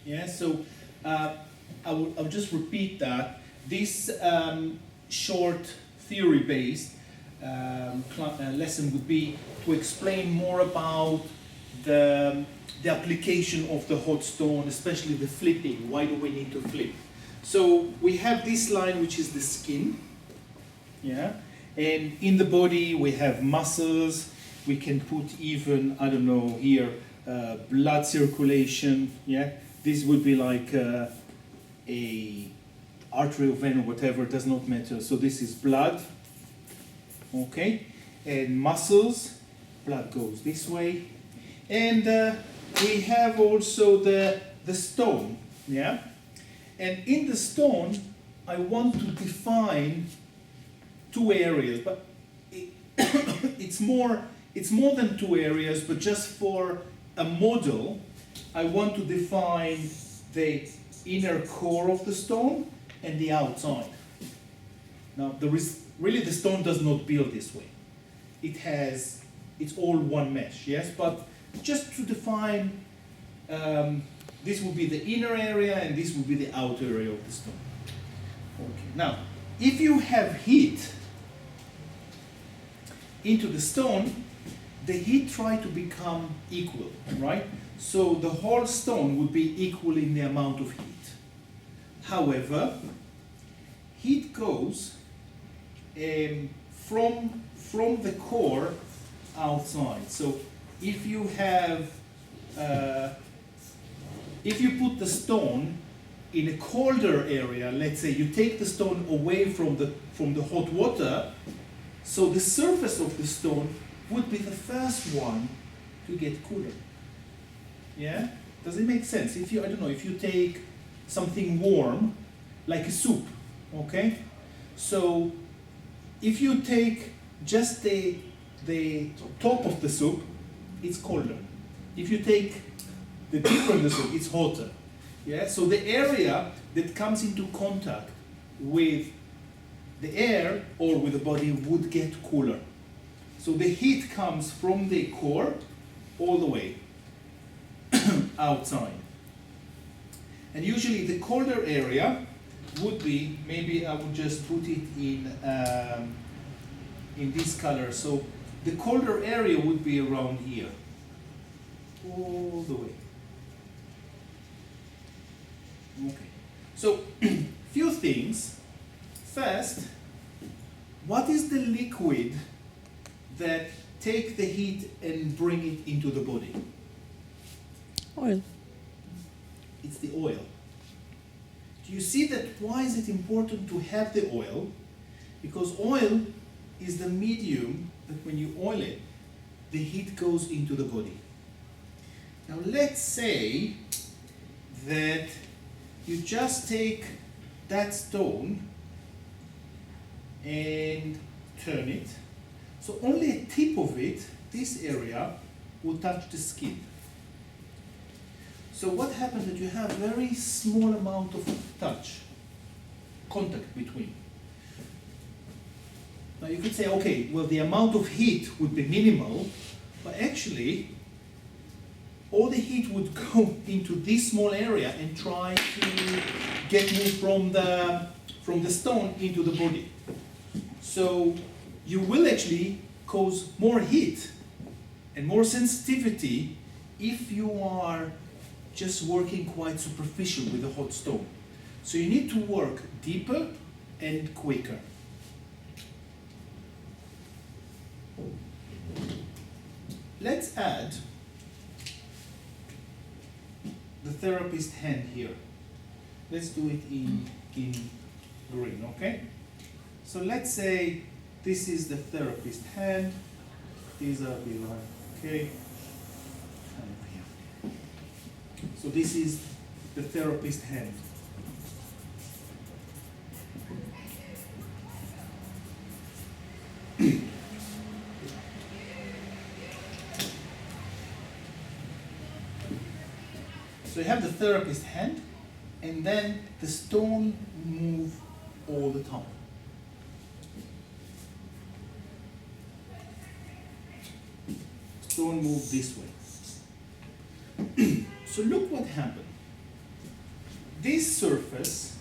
Yeah, so I'll just repeat that. This short theory-based lesson would be to explain more about the application of the hot stone, especially the flipping. Why do we need to flip? So we have this line, which is the skin, yeah, and in the body we have muscles. We can put even, I don't know, here blood circulation, yeah. This would be like a artery or vein or whatever, does not matter. So this is blood, okay, and muscles, blood goes this way, and we have also the stone, yeah. And in the stone, I want to define two areas, but it's more than two areas, but just for a model, I want to define the inner core of the stone and the outside. Now, really the stone does not build this way. It's all one mesh, yes? But just to define, this will be the inner area and this will be the outer area of the stone. Okay. Now, if you have heat into the stone, the heat tries to become equal, right? So the whole stone would be equal in the amount of heat. However, heat goes from the core outside. So if you have, if you put the stone in a colder area, let's say you take the stone away from the hot water, so the surface of the stone would be the first one to get cooler. Yeah? Does it make sense? If you, I don't know, if you take something warm, like a soup, okay? So if you take just the top of the soup, it's colder. If you take the deeper in the soup, it's hotter. Yeah? So the area that comes into contact with the air or with the body would get cooler. So the heat comes from the core all the way outside. And usually the colder area would be, maybe I would just put it in this color. So the colder area would be around here, all the way. Okay. So few things. First, what is the liquid that take the heat and bring it into the body? Oil. It's the oil. Do you see that? Why is it important to have the oil? Because oil is the medium that when you oil it, the heat goes into the body. Now let's say that you just take that stone and turn it. So only a tip of it, this area, will touch the skin. So what happens that you have very small amount of touch, contact between. Now you could say, okay, well the amount of heat would be minimal, but actually all the heat would go into this small area and try to get me from the stone into the body. So you will actually cause more heat and more sensitivity if you are just working quite superficial with a hot stone. So you need to work deeper and quicker. Let's add the therapist hand here. Let's do it in green, okay? So let's say this is the therapist hand. These are below, okay? And over here. So this is the therapist hand. So you have the therapist hand, and then the stone move all the time. Stone move this way. So look what happened. this surface,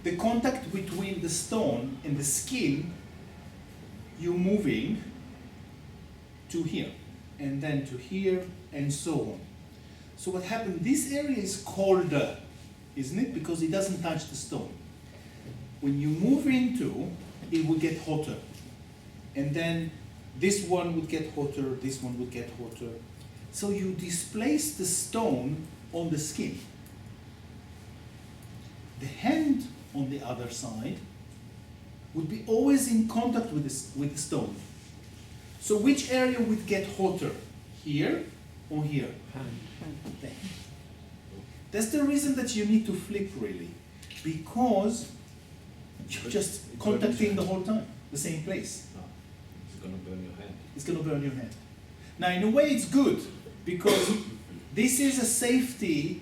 the contact between the stone and the skin, you're moving to here, and then to here, and so on. So what happened, this area is colder, isn't it? Because it doesn't touch the stone. When you move into, it will get hotter. And then this one would get hotter, this one would get hotter. So you displace the stone on the skin. The hand on the other side would be always in contact with the stone. So which area would get hotter? Here or here? There. That's the reason that you need to flip, really, because you're just contacting the whole time, the same place. No, it's going to burn your hand. It's going to burn your hand. Now, in a way, it's good, because this is a safety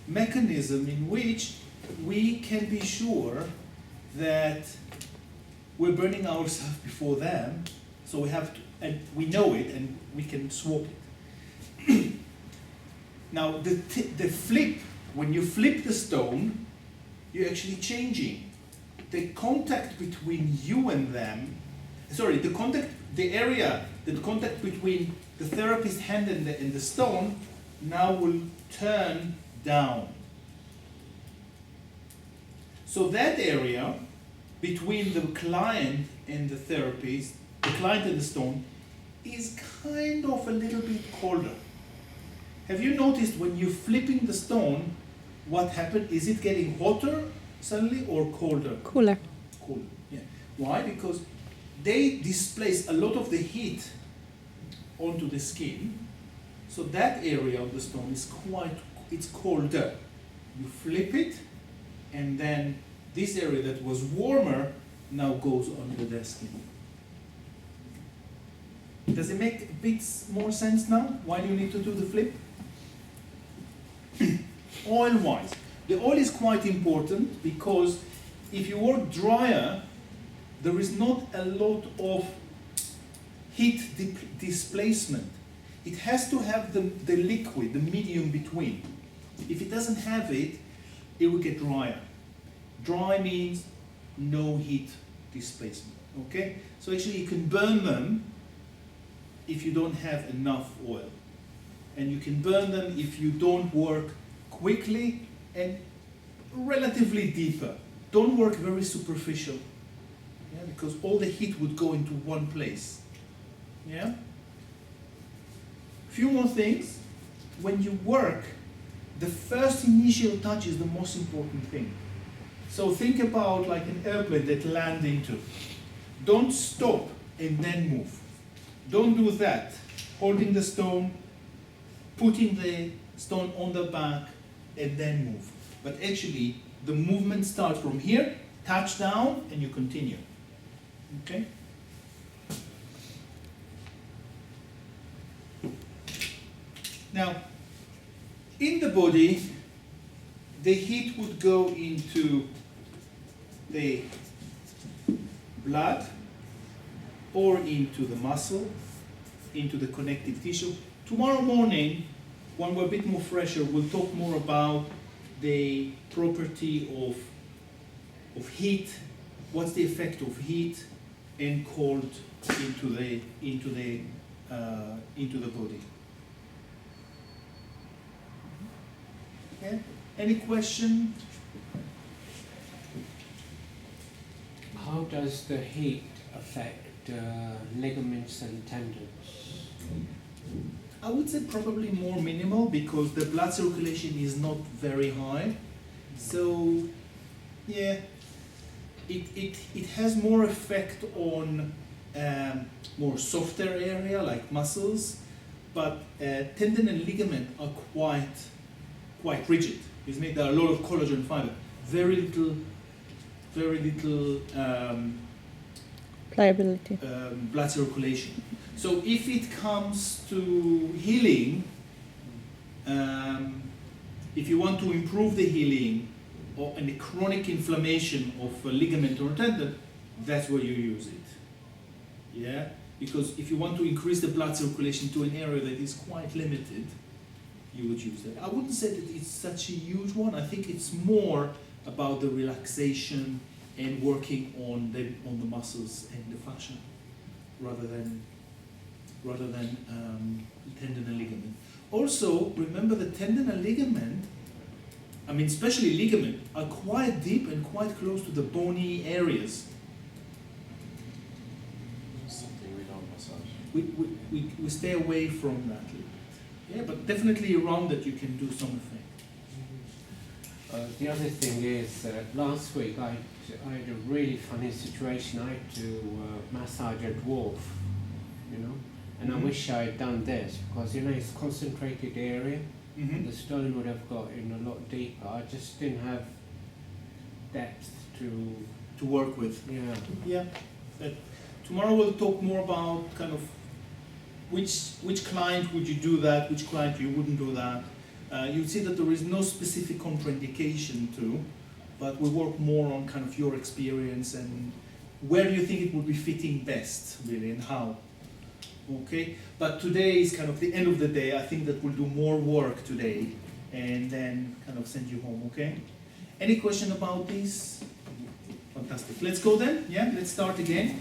mechanism in which we can be sure that we're burning ourselves before them, so we have to, and we know it, and we can swap it. Now, the flip, when you flip the stone, you're actually changing. The contact between you and them, sorry, the contact between the therapist's hand and the stone now will turn down. So that area between the client and the therapist, the client and the stone, is kind of a little bit colder. Have you noticed when you're flipping the stone, what happened? Is it getting hotter suddenly or colder? Cooler. Cooler, yeah. Why? Because they displace a lot of the heat onto the skin, so that area of the stone is it's colder. You flip it, and then this area that was warmer now goes under the skin. Does it make a bit more sense now? Why do you need to do the flip? Oil-wise, the oil is quite important because if you work drier, there is not a lot of heat displacement. It has to have the liquid, the medium between. If it doesn't have it, it will get drier. Dry means no heat displacement, okay? So actually you can burn them if you don't have enough oil. And you can burn them if you don't work quickly and relatively deeper. Don't work very superficial, yeah, because all the heat would go into one place. Yeah? Few more things. When you work, the first initial touch is the most important thing. So think about like an airplane that land into. Don't stop and then move. Don't do that. Holding the stone, putting the stone on the back, and then move. But actually, the movement starts from here, touch down, and you continue. Okay? Now, in the body, the heat would go into the blood or into the muscle, into the connective tissue. Tomorrow morning, when we're a bit more fresher, we'll talk more about the property of heat, what's the effect of heat and cold into the body. Okay. Any question? How does the heat affect ligaments and tendons? I would say probably more minimal because the blood circulation is not very high. So, yeah, it has more effect on more softer area like muscles, but tendon and ligament are quite rigid, isn't it? There are a lot of collagen fiber, very little Pliability. blood circulation. So if it comes to healing, if you want to improve the healing or any chronic inflammation of a ligament or tendon, that's where you use it. Yeah, because if you want to increase the blood circulation to an area that is quite limited, you would use that. I wouldn't say that it's such a huge one. I think it's more about the relaxation and working on the muscles and the fascia, rather than tendon and ligament. Also, remember the tendon and ligament, I mean especially ligament, are quite deep and quite close to the bony areas. Something we don't massage. We stay away from that. Yeah, but definitely around that you can do something. The other thing is, last week I had a really funny situation. I had to massage a dwarf, you know, and I Mhm. wish I had done this because, you know, it's concentrated area. Mm-hmm. The stone would have got in a lot deeper. I just didn't have depth to, To work with. yeah. Yeah. But tomorrow we'll talk more about kind of which client would you do that, which client you wouldn't do that. You'll see that there is no specific contraindication to, but we work more on kind of your experience and where do you think it would be fitting best, really, and how. Okay, but today is kind of the end of the day. I think that we'll do more work today and then kind of send you home, okay? Any question about this? Fantastic. Let's go then, yeah? Let's start again.